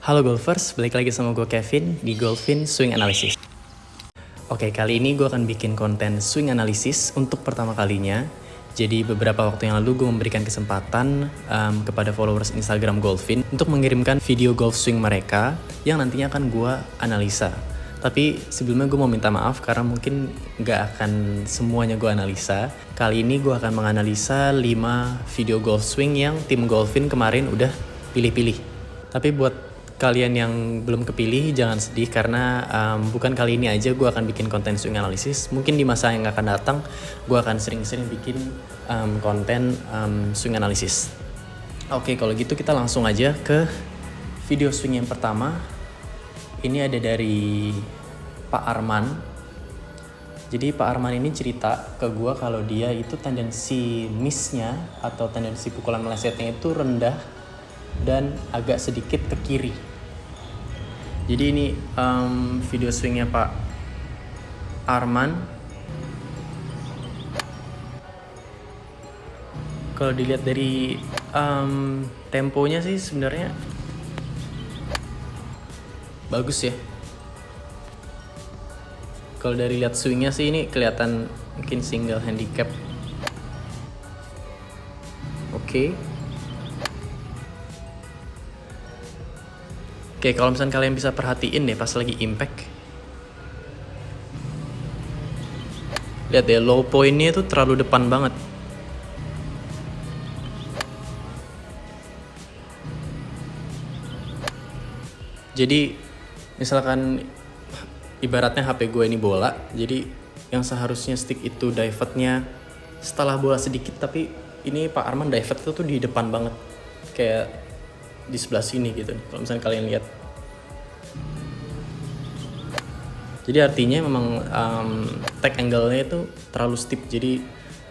Halo golfers, balik lagi sama gue Kevin di Golfin Swing Analysis. Oke, kali ini gue akan bikin konten swing analysis untuk pertama kalinya. Jadi beberapa waktu yang lalu gue memberikan kesempatan kepada followers Instagram Golfin untuk mengirimkan video golf swing mereka yang nantinya akan gue analisa. Tapi sebelumnya gue mau minta maaf karena mungkin gak akan semuanya gue analisa. Kali ini gue akan menganalisa 5 video golf swing yang tim Golfin kemarin udah pilih-pilih. Tapi buat kalian yang belum kepilih jangan sedih karena bukan kali ini aja gue akan bikin konten swing analysis. Mungkin di masa yang akan datang gue akan sering-sering bikin konten swing analysis. Oke, kalau gitu kita langsung aja ke video swing yang pertama. Ini ada dari Pak Arman. Jadi Pak Arman ini cerita ke gue kalau dia itu tendensi missnya atau tendensi pukulan melesetnya itu rendah dan agak sedikit ke kiri. Jadi ini video swingnya Pak Arman. Kalau dilihat dari temponya sih sebenarnya bagus ya. Kalau dari lihat swingnya sih ini kelihatan mungkin single handicap. Oke, kalau misalnya kalian bisa perhatiin deh pas lagi impact. Lihat deh, low point-nya itu terlalu depan banget. Jadi misalkan ibaratnya HP gue ini bola, jadi yang seharusnya stick itu divertnya setelah bola sedikit, tapi ini Pak Arman divert itu tuh di depan banget, kayak di sebelah sini gitu. Kalau misalnya kalian lihat, jadi artinya memang tag angle-nya itu terlalu steep, jadi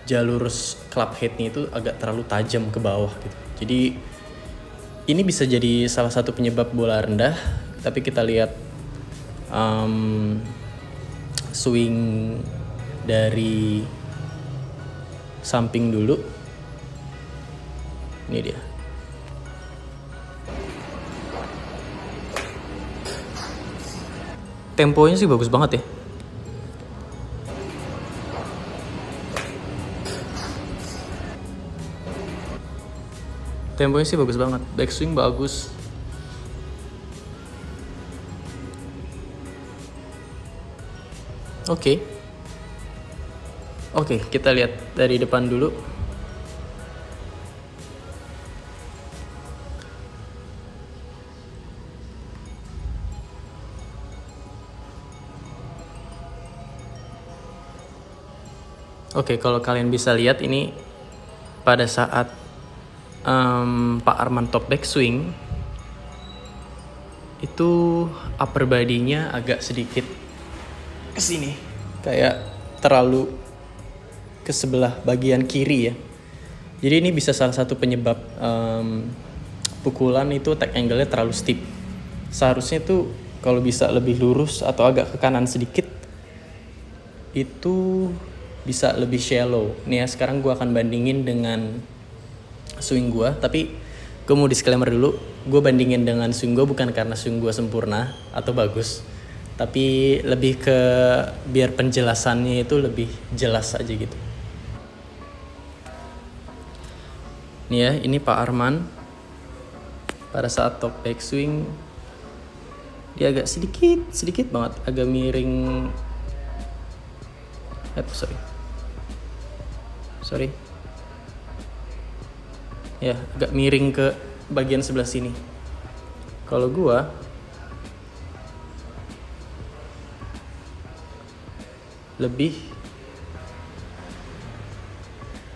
jalur club head-nya itu agak terlalu tajam ke bawah gitu. Jadi ini bisa jadi salah satu penyebab bola rendah. Tapi kita lihat swing dari samping dulu. Ini dia. Temponya sih bagus banget ya. Temponya sih bagus banget. Backswing bagus. Oke, kita lihat dari depan dulu. Oke, kalau kalian bisa lihat ini pada saat Pak Arman top backswing itu upper body-nya agak sedikit kesini, kayak terlalu ke sebelah bagian kiri ya. Jadi ini bisa salah satu penyebab pukulan itu tag angle-nya terlalu steep. Seharusnya tuh kalau bisa lebih lurus atau agak ke kanan sedikit, itu bisa lebih shallow. Nih ya, sekarang gue akan bandingin dengan swing gue, tapi gue mau disclaimer dulu, gue bandingin dengan swing gue bukan karena swing gue sempurna atau bagus, tapi lebih ke biar penjelasannya itu lebih jelas aja gitu. Nih ya, ini Pak Arman pada saat top backswing dia agak sedikit banget agak miring. Sorry. Ya, agak miring ke bagian sebelah sini. Kalau gua lebih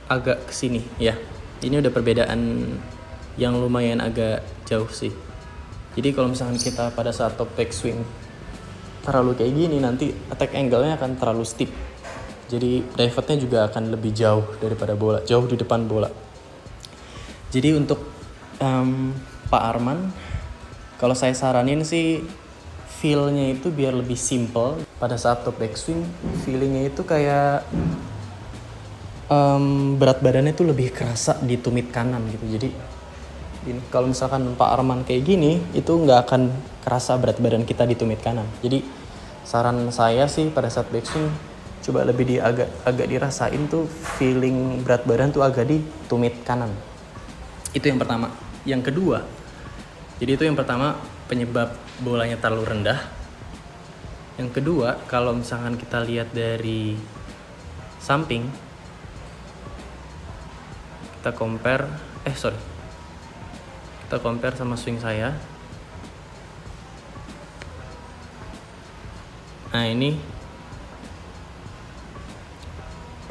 agak ke sini ya. Ini udah perbedaan yang lumayan agak jauh sih. Jadi kalau misalkan kita pada saat top backswing terlalu kayak gini, nanti attack angle-nya akan terlalu steep. Jadi divertnya juga akan lebih jauh daripada bola, jauh di depan bola. Jadi untuk Pak Arman, kalau saya saranin sih feel-nya itu biar lebih simple. Pada saat top backswing, feeling-nya itu kayak berat badannya tuh lebih kerasa di tumit kanan gitu. Jadi Gini, kalau misalkan Pak Arman kayak gini, itu nggak akan kerasa berat badan kita di tumit kanan. Jadi saran saya sih pada saat backswing, coba lebih agak dirasain tuh feeling berat badan tuh agak di tumit kanan. Itu yang pertama. Yang kedua, jadi itu yang pertama penyebab bolanya terlalu rendah. Yang kedua, kalau misalkan kita lihat dari samping, kita compare sama swing saya. Nah ini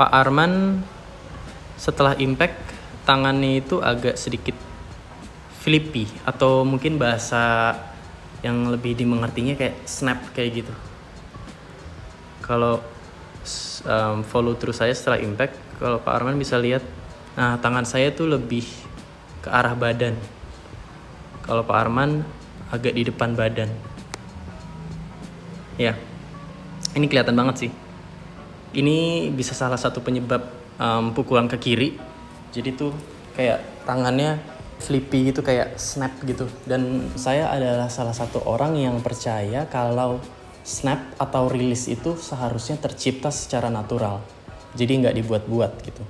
Pak Arman setelah impact tangannya itu agak sedikit flippy, atau mungkin bahasa yang lebih dimengertinya kayak snap kayak gitu. Kalau follow through saya setelah impact, kalau Pak Arman bisa lihat, nah tangan saya tuh lebih ke arah badan. Kalau Pak Arman agak di depan badan. Ya, ini kelihatan banget sih. Ini bisa salah satu penyebab pukulan ke kiri. Jadi tuh kayak tangannya flippy gitu, kayak snap gitu. Dan saya adalah salah satu orang yang percaya kalau snap atau release itu seharusnya tercipta secara natural. Jadi nggak dibuat-buat gitu.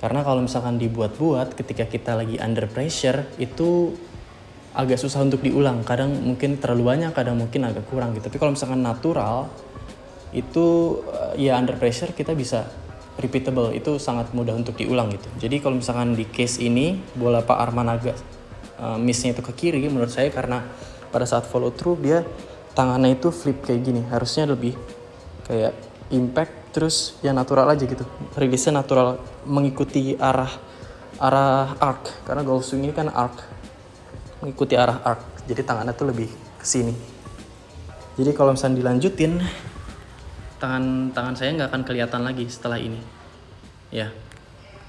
Karena kalau misalkan dibuat-buat ketika kita lagi under pressure, itu agak susah untuk diulang. Kadang mungkin terlalu banyak, kadang mungkin agak kurang gitu. Tapi kalau misalkan natural, itu ya under pressure kita bisa repeatable, itu sangat mudah untuk diulang gitu. Jadi kalau misalkan di case ini bola Pak Arman agak missnya itu ke kiri, menurut saya karena pada saat follow through dia tangannya itu flip kayak gini. Harusnya lebih kayak impact terus ya natural aja gitu. Rilisnya natural mengikuti arah arc, karena golf swing ini kan arc, mengikuti arah arc. Jadi tangannya tuh lebih ke sini. Jadi kalau misalnya dilanjutin, tangan saya nggak akan kelihatan lagi setelah ini. Ya,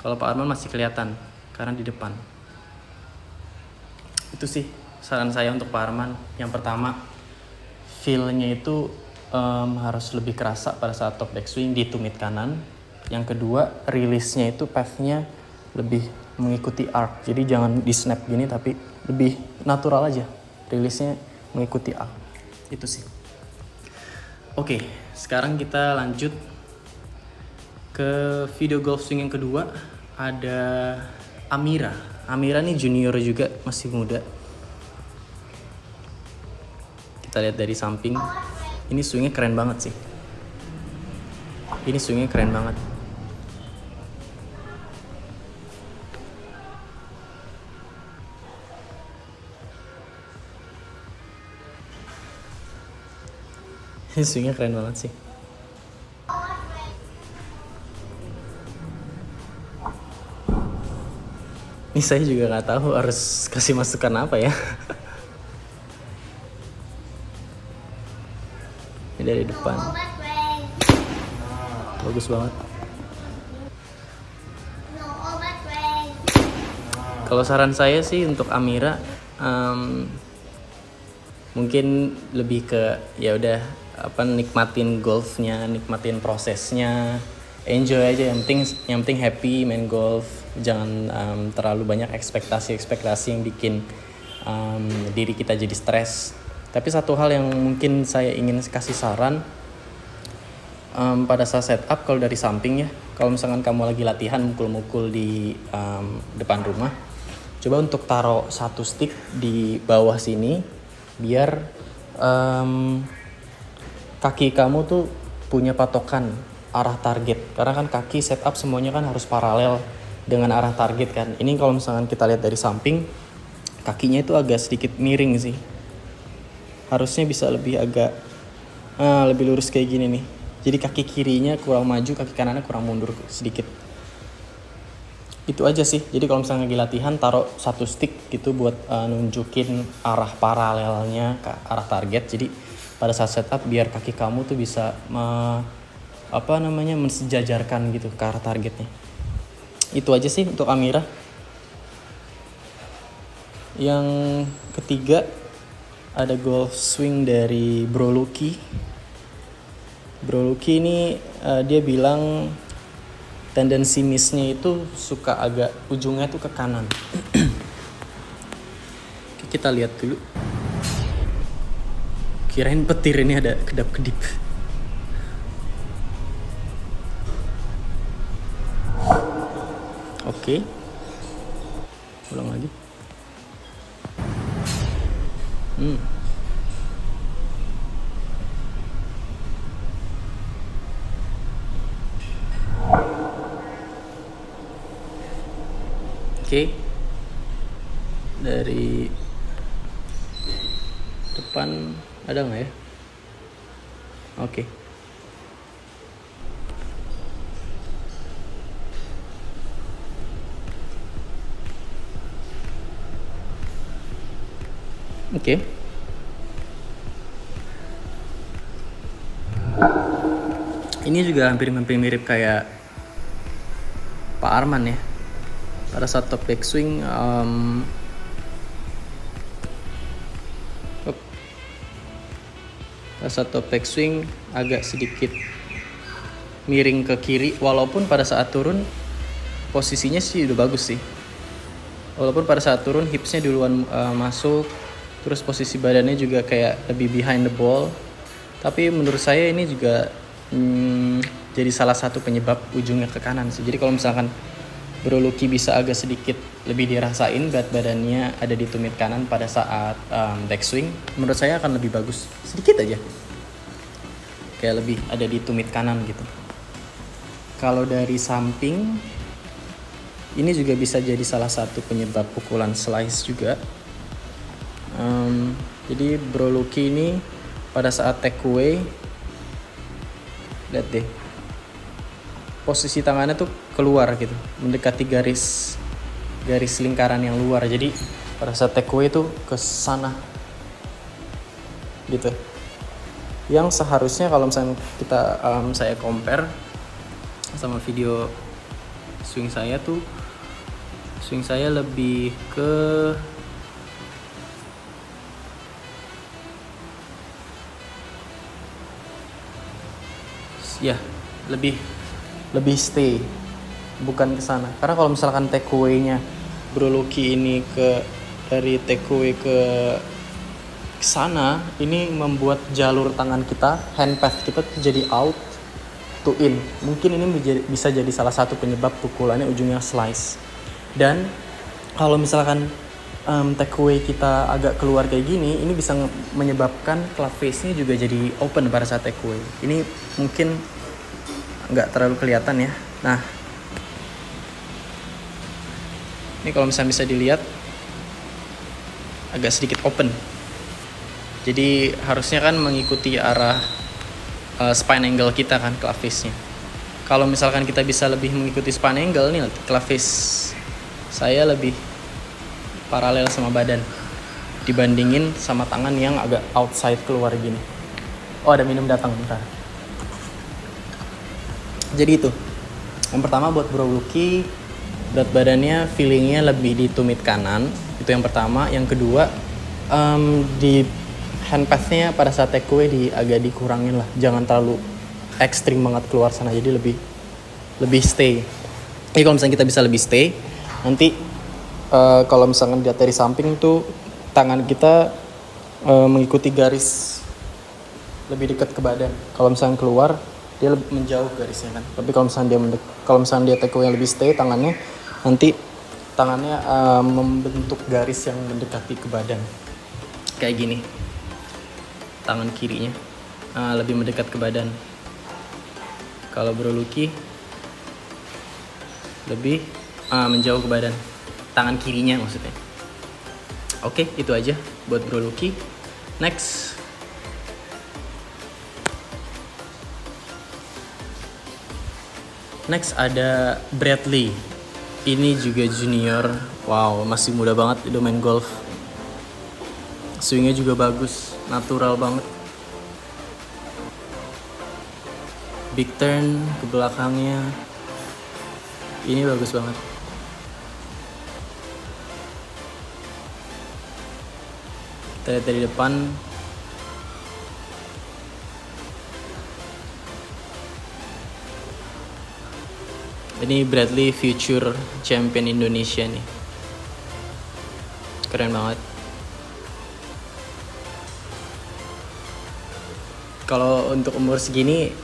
kalau Pak Arman masih kelihatan karena di depan. Itu sih saran saya untuk Pak Arman. Yang pertama, feel-nya itu harus lebih kerasa pada saat top backswing di tumit kanan. Yang kedua, release-nya itu path-nya lebih mengikuti arc. Jadi jangan di snap gini, tapi lebih natural aja. Release-nya mengikuti arc. Itu sih. Oke, sekarang kita lanjut ke video golf swing yang kedua. Ada Amira. Amira nih junior juga, masih muda. Kita lihat dari samping. Ini swingnya keren banget sih. Ini swingnya keren banget. Ini swingnya keren banget sih. Ini saya juga nggak tahu harus kasih masukan apa ya. Ini dari depan. Bagus banget. Kalau saran saya sih untuk Amira, mungkin lebih ke ya udah nikmatin golfnya, nikmatin prosesnya, enjoy aja. Yang penting happy main golf. Jangan terlalu banyak ekspektasi yang bikin diri kita jadi stres. Tapi satu hal yang mungkin saya ingin kasih saran, pada saat setup kalau dari samping ya, kalau misalkan kamu lagi latihan mukul-mukul di depan rumah, coba untuk taruh satu stick di bawah sini biar kaki kamu tuh punya patokan arah target. Karena kan kaki setup semuanya kan harus paralel dengan arah target kan. Ini kalau misalkan kita lihat dari samping, kakinya itu agak sedikit miring sih. Harusnya bisa lebih lebih lurus kayak gini nih. Jadi kaki kirinya kurang maju, kaki kanannya kurang mundur sedikit. Itu aja sih. Jadi kalau misalnya lagi latihan, taruh satu stick gitu buat nunjukin arah paralelnya ke arah target. Jadi pada saat setup biar kaki kamu tuh bisa mensejajarkan gitu ke arah targetnya. Itu aja sih untuk Amira. Yang ketiga ada golf swing dari Bro Lucky. Bro Lucky ini dia bilang tendensi missnya itu suka agak ujungnya tuh ke kanan. Kita lihat dulu. Kirain petir ini ada kedap-kedip. Oke. Ulang lagi. Oke. Dari depan ada nggak ya? Oke. Oke. Ini juga hampir mirip kayak Pak Arman ya. Pada saat top backswing, pada saat top backswing agak sedikit miring ke kiri, walaupun pada saat turun posisinya sih udah bagus sih. Walaupun pada saat turun hipsnya duluan masuk, terus posisi badannya juga kayak lebih behind the ball. Tapi menurut saya ini juga jadi salah satu penyebab ujungnya ke kanan sih. Jadi kalau misalkan Bro Lucky bisa agak sedikit lebih dirasain berat badannya ada di tumit kanan pada saat backswing, menurut saya akan lebih bagus sedikit aja, kayak lebih ada di tumit kanan gitu. Kalau dari samping ini juga bisa jadi salah satu penyebab pukulan slice juga. Jadi Bro Lucky ini pada saat take away, lihat deh, posisi tangannya tuh keluar gitu, mendekati garis lingkaran yang luar. Jadi pada saat take away tuh ke sana gitu. Yang seharusnya kalau misalnya kita saya compare sama video swing saya tuh, swing saya lebih ke lebih stay, bukan ke sana. Karena kalau misalkan take away-nya Bro Lucky ini dari take away ke sana, ini membuat jalur tangan kita, hand path kita tuh jadi out to in. Mungkin ini bisa jadi salah satu penyebab pukulannya ujungnya slice. Dan kalau misalkan take away kita agak keluar kayak gini, ini bisa menyebabkan club face-nya juga jadi open pada saat take away. Ini mungkin nggak terlalu kelihatan ya. Nah, ini kalau misalnya bisa dilihat agak sedikit open. Jadi harusnya kan mengikuti arah spine angle kita kan, club face-nya. Kalau misalkan kita bisa lebih mengikuti spine angle nih, club face saya lebih paralel sama badan dibandingin sama tangan yang agak outside keluar gini. Oh, ada minum datang, bentar. Jadi itu yang pertama buat Bro Lucky, berat badannya feelingnya lebih di tumit kanan, itu yang pertama. Yang kedua, di hand path-nya pada saat take away agak dikurangin lah, jangan terlalu ekstrim banget keluar sana, jadi lebih stay. Jadi kalau misalnya kita bisa lebih stay, nanti kalau misalkan dilihat dari samping tuh tangan kita mengikuti garis lebih dekat ke badan. Kalau misalnya keluar dia lebih menjauh garisnya kan. Tapi kalau misalnya dia take away yang lebih stay, tangannya membentuk garis yang mendekati ke badan. Kayak gini. Tangan kirinya lebih mendekat ke badan. Kalau Bro Lucky lebih menjauh ke badan. Tangan kirinya maksudnya. Oke, itu aja buat Bro Lucky. Next. Next ada Bradley. Ini juga junior. Wow, masih muda banget, udah main golf. Swingnya juga bagus, natural banget. Big turn ke belakangnya. Ini bagus banget. Kita lihat dari depan. Ini Bradley future champion Indonesia nih. Keren banget. Kalau untuk umur segini,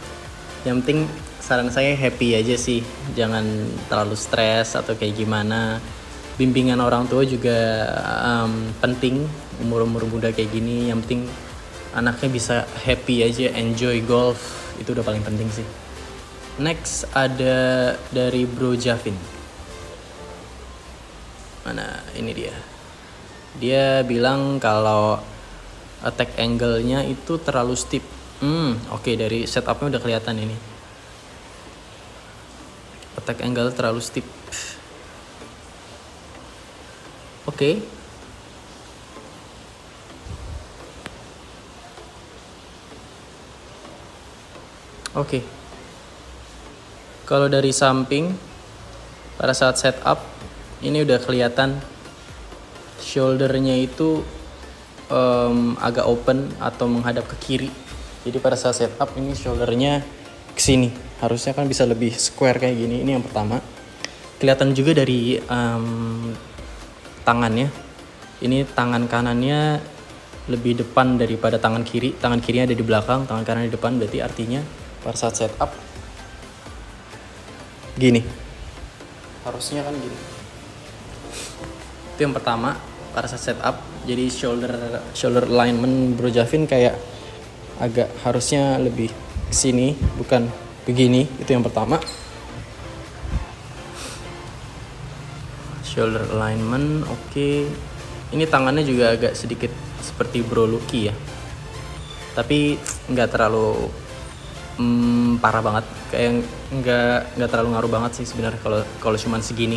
yang penting saran saya happy aja sih, jangan terlalu stres atau kayak gimana. Bimbingan orang tua juga penting umur-umur muda kayak gini. Yang penting anaknya bisa happy aja, enjoy golf, itu udah paling penting sih. Next ada dari Bro Javin. Mana ini dia. Dia bilang kalau attack angle-nya itu terlalu steep. Oke, dari setupnya udah kelihatan ini. Attack angle terlalu steep. Oke. Kalau dari samping pada saat setup ini udah kelihatan shouldernya itu agak open atau menghadap ke kiri. Jadi pada saat setup ini shouldernya ke sini. Harusnya kan bisa lebih square kayak gini. Ini yang pertama. Kelihatan juga dari tangannya. Ini tangan kanannya lebih depan daripada tangan kiri. Tangan kirinya ada di belakang, tangan kanan di depan. Berarti artinya pada saat setup gini. Harusnya kan gini. Itu yang pertama pada saat setup. Jadi shoulder alignment Bro Javin kayak agak harusnya lebih kesini, bukan begini. Itu yang pertama. Shoulder alignment oke. Ini tangannya juga agak sedikit seperti Bro Lucky ya, tapi nggak terlalu parah banget, kayak nggak terlalu ngaruh banget sih sebenarnya kalau cuman segini.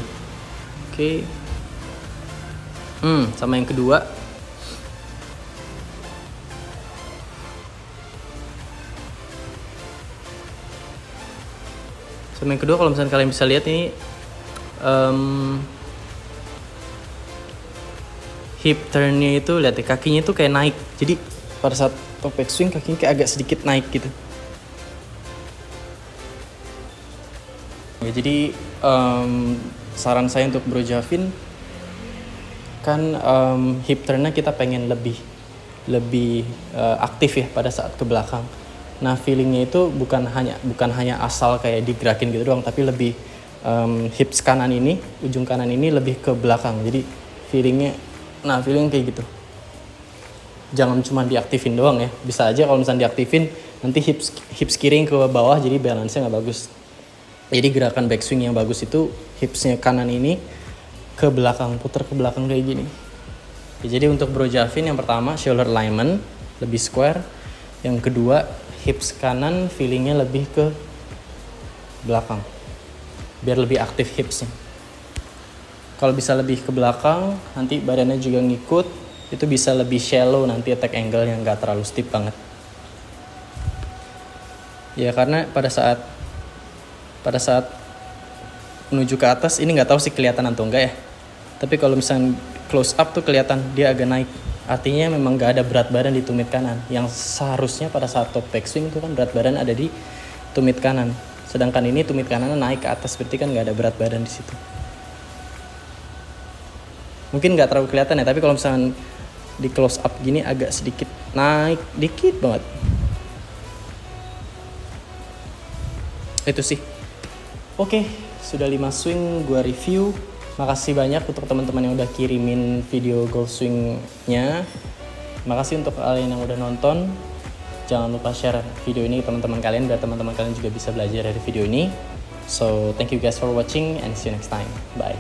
Oke. Sama yang kedua, kalau misalnya kalian bisa lihat ini hip turnnya itu, lihat ya, kakinya itu kayak naik. Jadi pada saat top backswing kakinya kayak agak sedikit naik gitu. Ya, jadi saran saya untuk Bro Javin kan hip turnnya kita pengen lebih aktif ya pada saat ke belakang. Nah feelingnya itu bukan hanya asal kayak digerakin gitu doang, tapi lebih hips kanan ini, ujung kanan ini lebih ke belakang. Jadi feeling kayak gitu. Jangan cuma diaktifin doang ya. Bisa aja kalau misalnya diaktifin nanti hips kiri ke bawah, jadi balance-nya nggak bagus. Jadi gerakan backswing yang bagus itu hipsnya kanan ini ke belakang, putar ke belakang kayak gini. Ya, jadi untuk Bro Javin yang pertama shoulder alignment lebih square. Yang kedua hips kanan feelingnya lebih ke belakang, biar lebih aktif hipsnya. Kalau bisa lebih ke belakang, nanti badannya juga ngikut, itu bisa lebih shallow nanti attack angle yang gak terlalu steep banget. Ya karena pada saat menuju ke atas ini nggak tahu sih kelihatan atau enggak ya. Tapi kalau misalnya close up tuh kelihatan dia agak naik. Artinya memang nggak ada berat badan di tumit kanan. Yang seharusnya pada saat top backswing itu kan berat badan ada di tumit kanan. Sedangkan ini tumit kanannya naik ke atas, berarti kan nggak ada berat badan di situ. Mungkin nggak terlalu kelihatan ya, tapi kalau misalnya di close up gini agak sedikit naik, dikit banget. Itu sih. Oke, sudah 5 swing gua review. Makasih banyak untuk teman-teman yang udah kirimin video golf swing-nya. Makasih untuk kalian yang udah nonton. Jangan lupa share video ini ke teman-teman kalian biar teman-teman kalian juga bisa belajar dari video ini. So, thank you guys for watching and see you next time. Bye.